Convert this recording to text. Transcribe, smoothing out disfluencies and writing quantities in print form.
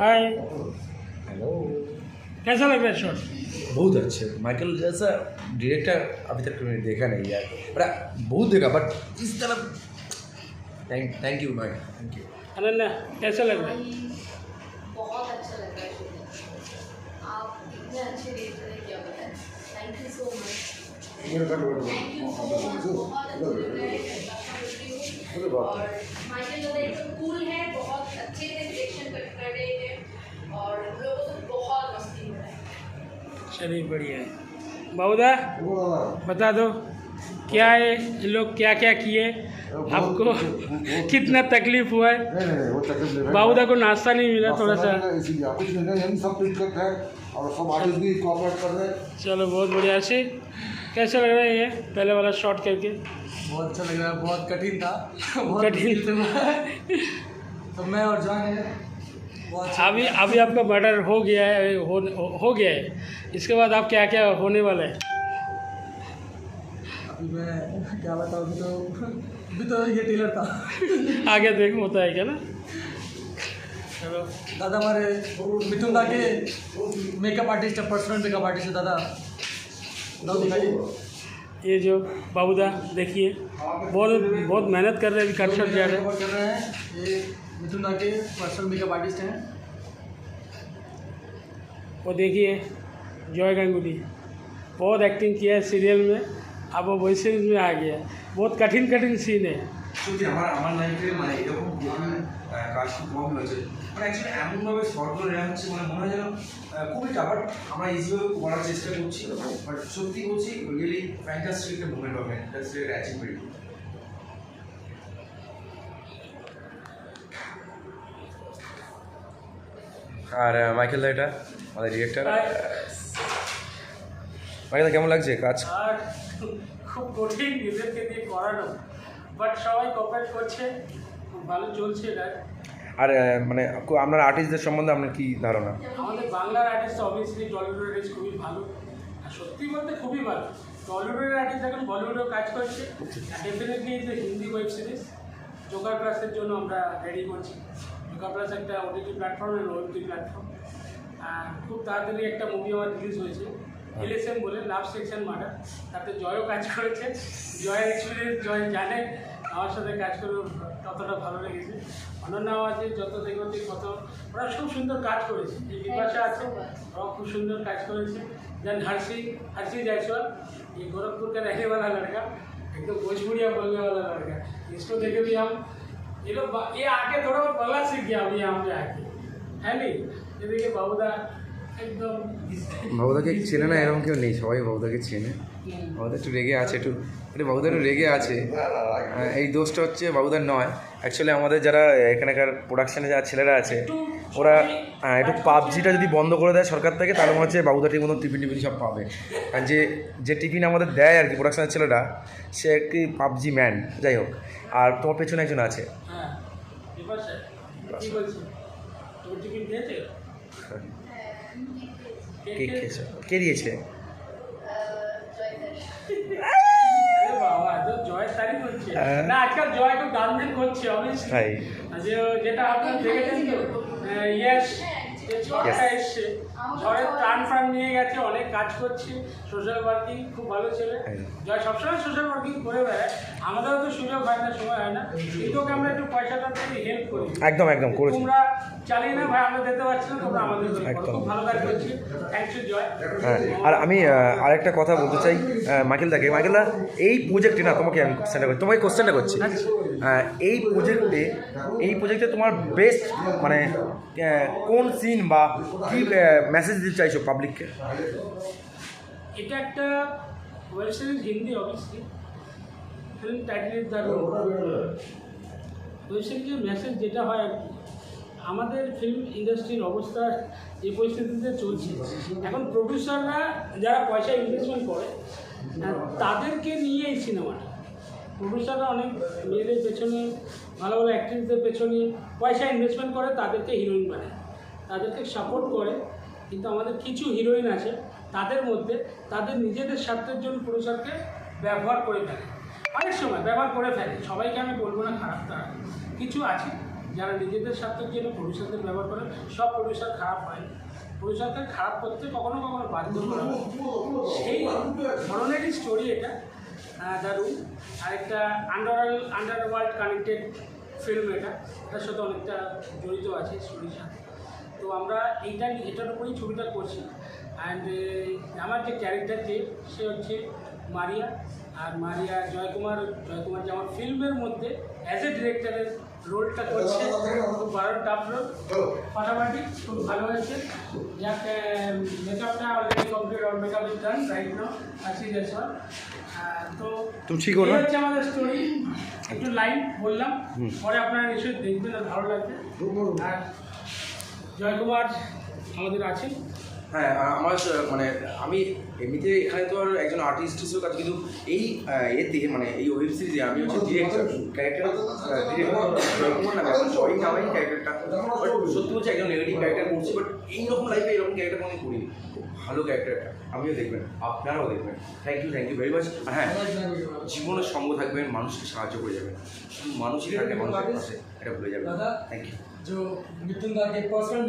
हाय, hello, कैसा लग रहा है शॉट? बहुत अच्छे। माइकल जैसा डायरेक्टर अभी तक मैंने देखा नहीं यार, बट बहुत देखा, बट इस तरह thank you Mike, thank you. Ananya, कैसा लग रहा है? बहुत अच्छा लग रहा है शो। आप इतने अच्छे डायरेक्टर हैं, क्या बताएं। Thank you so much. Thank you so much. बहुत अच्छा लग रहा है। और माइकल दादा एकदम कूल है, बहुत अच्छे से डायरेक्शन कर रहे हैं और हम लोगों को बहुत मस्ती हो रहा है। चलिए बढ़िया है। बाबूदा, बता दो क्या है, ये लोग क्या क्या किए, आपको कितना तकलीफ हुआ है? वो तकलीफ बाबूदा को नाश्ता नहीं मिला थोड़ा सा। इसीलिए कुछ नहीं, हम सब कुछ करते हैं और सब आर्टिस्ट भी कोऑपरेट कर रहे हैं। चलो बहुत बढ़िया। अच्छी, कैसा लग रहा है ये पहले वाला शॉट करके? बहुत अच्छा लग रहा है, बहुत कठिन था। बहुत कठिन मुश्किल से तो मैं और जॉन है बहुत अच्छा। अभी आपका मर्डर हो गया है, हो गया है, इसके बाद आप क्या क्या होने वाला है? अभी मैं क्या बताऊँ, अभी तो ये टेलर था। आगे देखो होता है क्या ना। चलो, दादा हमारे मिथुन दा के मेकअप आर्टिस्ट है, पर्सनल मेकअप आर्टिस्ट है दादा। दादा दिखाइए। ये जो बाबूदा देखिए बहुत मेहनत कर रहे हैं, अभी कट शॉट जा रहे हैं। कर रहे हैं, ये मिथुन दा के पर्सनल मेकअप आर्टिस्ट हैं। वो देखिए जॉय गांगुली बहुत एक्टिंग किया है सीरियल में, अब वो वेब सीरीज में आ गया है। बहुत कठिन सीन है। সত্যি আমার লাইফে মানে এরকম কাজ খুব কম হয়েছে, মানে অ্যাকচুয়ালি এমনভাবে শর্টগুলো নেওয়া হচ্ছে, মানে মনে হয় যেন খুবই টাফ, বাট আমরা ইজিভাবে করার চেষ্টা করছি। বাট সত্যি বলছি, রিয়েলি ফ্যান্টাস্টিক একটা মুভমেন্ট হবে, ফ্যান্টাস্টিক একটা অ্যাচিভমেন্ট। আর মাইকেল দা, এটা আমাদের ডিরেক্টর। মাইকেল দা, কেমন লাগছে কাজ? আর খুব কঠিন নিজেকে দিয়ে করানো, বাট সবাই কোঅপারেট করছে, খুব ভালো চলছে এটা। আর মানে আপনার আর্টিস্টদের সম্বন্ধে আপনার কী ধারণা? আমাদের বাংলার আর্টিস্ট অবভিয়াসলি টলিউডের আর্টিস্ট খুবই ভালো, আর সত্যি বলতে খুবই ভালো। টলিউডের আর্টিস্ট এখন বলিউডেও কাজ করছে। ডেফিনেটলি যে হিন্দি ওয়েব সিরিজ জোকার প্লাসের জন্য আমরা রেডি করছি। জোকার প্লাস একটা ওটিটি প্ল্যাটফর্ম এবং ওয়েবটি প্ল্যাটফর্ম। খুব তাড়াতাড়ি একটা মুভি আমার রিলিজ হয়েছে, LSM বলে, লাভ সেকশন মার্ডার। তাতে জয়ও কাজ করেছে। জয়ের এক্সপিরিয়েন্স, জয় জানে আমার সাথে কাজ করে কতটা ভালো লেগেছে। অনন্য আওয়াজে যত দেখতে কত, ওরা খুব সুন্দর কাজ করেছে। যে বিপাশা আছে ওরা খুব সুন্দর কাজ করেছে। देन हर्षी जायसवाल, ये गोरखपुर का रहने वाला लड़का, एकदम भोजपुरिया बोलने वाला लड़का। इसको देखे भी हम ये आके थोड़ा बहुत बोलना सीख गया अभी यहाँ पे आके, है नहीं? ये देखिए बाबूदा एकदम। বাবুদাকে চেনে না এরকম কেউ নেই, সবাই বাবুদাকে চেনে। বাবুদা একটু রেগে আছে, একটু বাবুদা একটু রেগে আছে। এই দোষটা হচ্ছে বাবুদার নয়, অ্যাকচুয়ালি আমাদের যারা এখানকার প্রোডাকশানে যারা ছেলেরা আছে ওরা একটু পাবজিটা যদি বন্ধ করে দেয় সরকার থেকে, তাহলে মনে হচ্ছে বাবুদা ঠিক মতো টিফিন সব পাবে। কারণ যে টিফিন আমাদের দেয় আর কি প্রোডাকশানের ছেলেরা, সে একটি পাবজি ম্যান। যাই হোক, আর তোমার পেছনে একজন আছে। কে খেয়েছে? কে দিয়েছে? জয়ের তারিখ হচ্ছে না আজকাল, জয় খুব দান দিন করছে অবশ্যই। যেটা আপনারা দেখেছেন তো, ইয়েস যে ঝড়টা এসছে, ঝড়ের ত্রাণ ফান নিয়ে গেছে, অনেক কাজ করছে, সোশ্যাল ওয়ার্কিং খুব ভালো ছেলে। জয় সবসময় সোশ্যাল ওয়ার্কিং করে বেড়ায়, আমাদেরও তো সুযোগ হয় না, সময় হয় না, কিন্তু ওকে আমরা একটু পয়সাটা দিয়ে হেল্প করি। একদম করেছি। তোমরা চালিয়ে না ভাই, আমরা দিতে পারছি না, তোমরা আমাদের খুব ভালো কাজ করছি। থ্যাংক ইউ জয়। হ্যাঁ, আর আমি আরেকটা কথা বলতে চাই মাইকেল দা, এই প্রজেক্টে না তোমাকে আমি কোশ্চেনটা করছি। এই প্রজেক্টে তোমার বেস্ট মানে কোন সিন বা কী মেসেজ দিতে চাইছো পাবলিককে? এটা একটা web series, Hindi obviously. Film title is the road. Web সিরিজের মেসেজ যেটা হয় আর কি, আমাদের ফিল্ম ইন্ডাস্ট্রির অবস্থা যে পরিস্থিতিতে চলছে, এখন প্রডিউসাররা যারা পয়সা ইনভেস্টমেন্ট করে তাদেরকে নিয়ে এই সিনেমাটা, প্রডিউসাররা অনেক মেয়েদের পেছনে, ভালো ভালো অ্যাক্ট্রেসদের পেছনে পয়সা ইনভেস্টমেন্ট করে, তাদেরকে হিরোইন বানায়, তাদেরকে সাপোর্ট করে। কিন্তু আমাদের কিছু হিরোইন আছে, তাদের মধ্যে তাদের নিজেদের স্বার্থের জন্য প্রডিউসারকে ব্যবহার করে থাকে। অনেক সময় ব্যবহার করে ফেলে, সবাইকে আমি বলবো না খারাপ, তারা কিছু আছে যারা নিজেদের স্বার্থের জন্য প্রডিউসারদের ব্যবহার করে। সব প্রডিউসার খারাপ হয়, প্রডিউসারদের খারাপ করতে কখনো কখনো বাধ্য করা হয়। সেই ধরনেরই স্টোরি এটা, দারুণ। আরেকটা আন্ডারওয়ার্ল্ড কানেক্টেড ফিল্ম, এটার সাথে অনেকটা জড়িত আছে স্টোরির সাথে। তো আমরা এটার উপরেই ছবিটা করছি। অ্যান্ড আমার যে ক্যারেক্টার সে হচ্ছে মারিয়া। আর মারিয়া জয়কুমার যে আমার ফিল্মের মধ্যে অ্যাজ এ ডিরেক্টরের রোলটা করছে, খুব ভালো টাফ রোল, ফাটাফাটি, খুব ভালো হয়েছে। যাক, মেকআপটা already complete, all makeup is done right now, আছি দ্যাটস অল। তো তুমি ঠিক হো না? এই হচ্ছে আমাদের স্টোরি, একটু লাইন বললাম, পরে আপনারা নিশ্চয়ই দেখবেন আর ভালো লাগবে। আর জয়কুমার আমাদের আছেন। হ্যাঁ, আমার মানে আমি এমনিতে এখানে তো আর একজন আর্টিস্ট হিসেবে কাজ, কিন্তু এই এতে মানে এই ওয়েব সিরিজে আমি হচ্ছে ডিরেক্টর, ক্যারেক্টার ডিরেক্টর জয়কুমার নামে। এখন সবাই নামেই ক্যারেক্টারটা, বাট সত্যি হচ্ছে একজন নেগেটিভ ক্যারেক্টার করছি, বাট এইরকম লাইফে এরকম ক্যারেক্টার কোনো করিনি। খুব ভালো ক্যারেক্টারটা, আমিও দেখবেন, আপনারাও দেখবেন। Thank you very much. আর হ্যাঁ, জীবনের সঙ্গ থাকবেন, মানুষকে সাহায্য করে যাবেন, শুধু মানুষই থাকে মানুষের পাশে, এটা ভুলে যাবেন। Thank you. जो मिथुन दा के पर्सनल